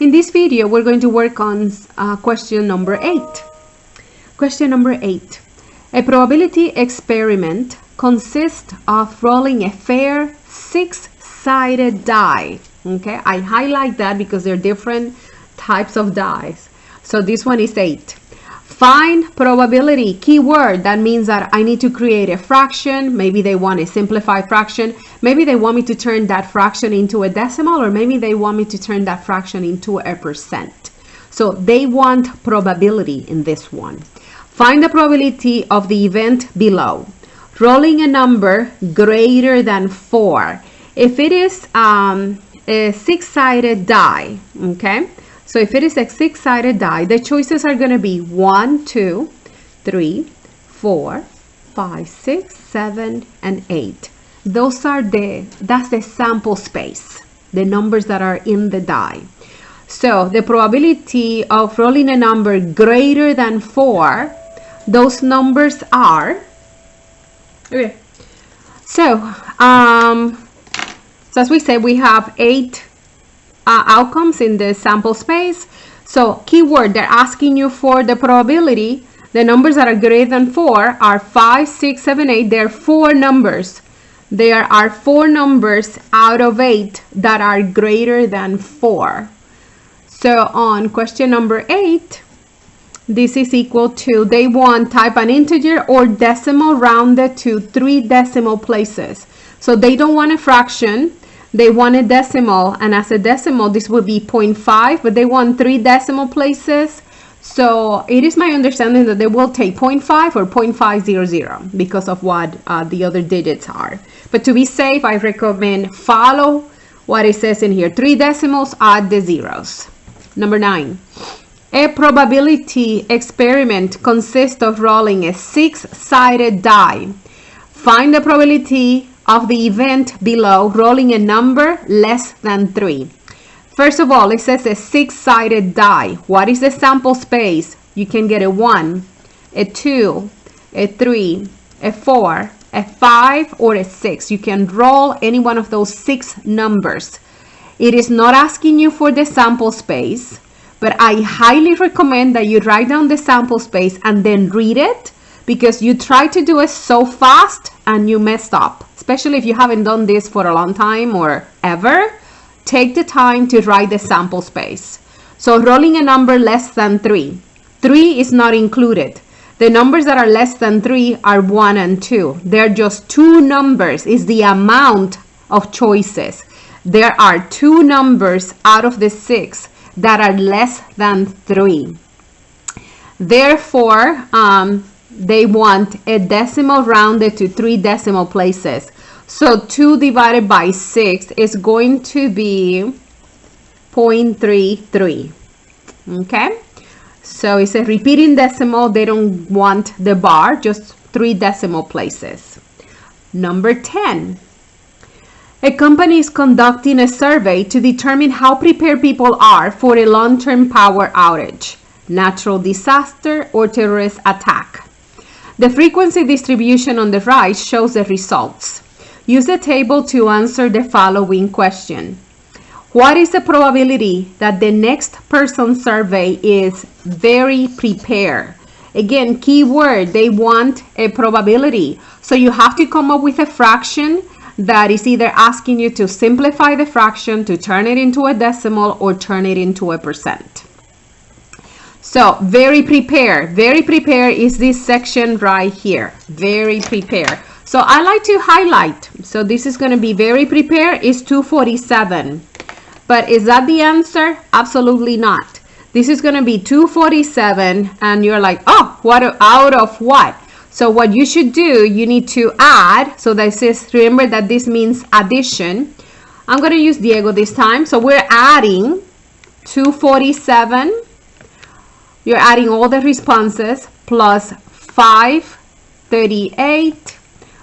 In this video, we're going to work on question number 8. Question number 8. A probability experiment consists of rolling a fair six-sided die. Okay, I highlight that because there are different types of dice. So this one is 8. Find probability, keyword. That means that I need to create a fraction. Maybe they want a simplified fraction. Maybe they want me to turn that fraction into a decimal, or maybe they want me to turn that fraction into a percent. So they want probability in this one. Find the probability of the event below. Rolling a number greater than 4. If it is a six-sided die, okay? So if it is a six-sided die, the choices are going to be 1, 2, 3, 4, 5, 6, 7, and 8. That's the sample space, the numbers that are in the die. So the probability of rolling a number greater than 4, those numbers are, okay. So as we said, we have 8 outcomes in the sample space. So keyword, they're asking you for the probability. The numbers that are greater than 4 are 5, 6, 7, 8. There are 4 numbers. There are 4 numbers out of 8 that are greater than 4. So on question number 8, this is equal to, they want type an integer or decimal rounded to 3 decimal places. So they don't want a fraction. They want a decimal, and as a decimal, this would be 0.5, but they want 3 decimal places. So it is my understanding that they will take 0.5 or 0.500 because of what the other digits are. But to be safe, I recommend follow what it says in here. 3 decimals, add the zeros. Number 9. A probability experiment consists of rolling a six-sided die. Find the probability of the event below, rolling a number less than 3. First of all, it says a six-sided die. What is the sample space? You can get a 1, a 2, a 3, a 4, a 5, or a 6. You can roll any one of those 6 numbers. It is not asking you for the sample space, but I highly recommend that you write down the sample space and then read it, because you try to do it so fast and you messed up. Especially if you haven't done this for a long time or ever, take the time to write the sample space. So rolling a number less than 3. 3 is not included. The numbers that are less than 3 are 1 and 2. They're just 2 numbers. It's the amount of choices. There are 2 numbers out of the 6 that are less than 3. Therefore, they want a decimal rounded to 3 decimal places. So 2 divided by 6 is going to be 0.33. Okay? So it's a repeating decimal. They don't want the bar, just 3 decimal places. Number 10. A company is conducting a survey to determine how prepared people are for a long-term power outage, natural disaster, or terrorist attack. The frequency distribution on the right shows the results. Use the table to answer the following question. What is the probability that the next person surveyed is very prepared? Again, keyword, they want a probability. So you have to come up with a fraction that is either asking you to simplify the fraction, to turn it into a decimal, or turn it into a percent. So very prepared is this section right here. Very prepared. So I like to highlight. So this is going to be very prepared is 247. But is that the answer? Absolutely not. This is going to be 247, and you're like, oh, what out of what? So what you should do, you need to add. So this is, remember that this means addition. I'm going to use Diego this time. So we're adding 247. You're adding all the responses plus 538.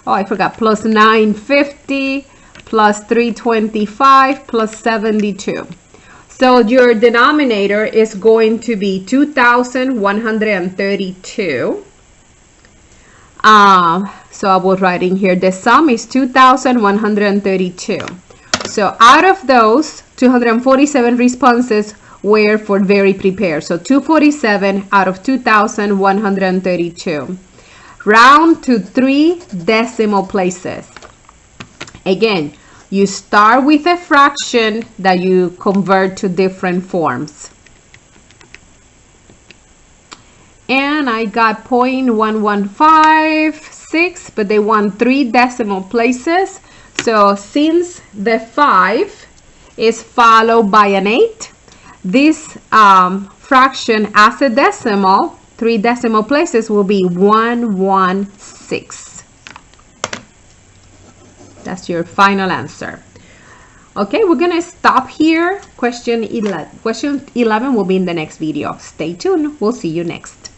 Oh, I forgot. Plus 950 plus 325 plus 72. So your denominator is going to be 2,132. So I will write in here, the sum is 2,132. So out of those 247 responses, were for very prepared. So 247 out of 2,132. Round to 3 decimal places. Again, you start with a fraction that you convert to different forms. And I got 0.1156, but they want 3 decimal places. So since the 5 is followed by an 8, this fraction as a decimal, 3 decimal places, will be 116. That's your final answer. Okay, we're gonna stop here. Question 11 will be in the next video. Stay tuned. We'll see you next.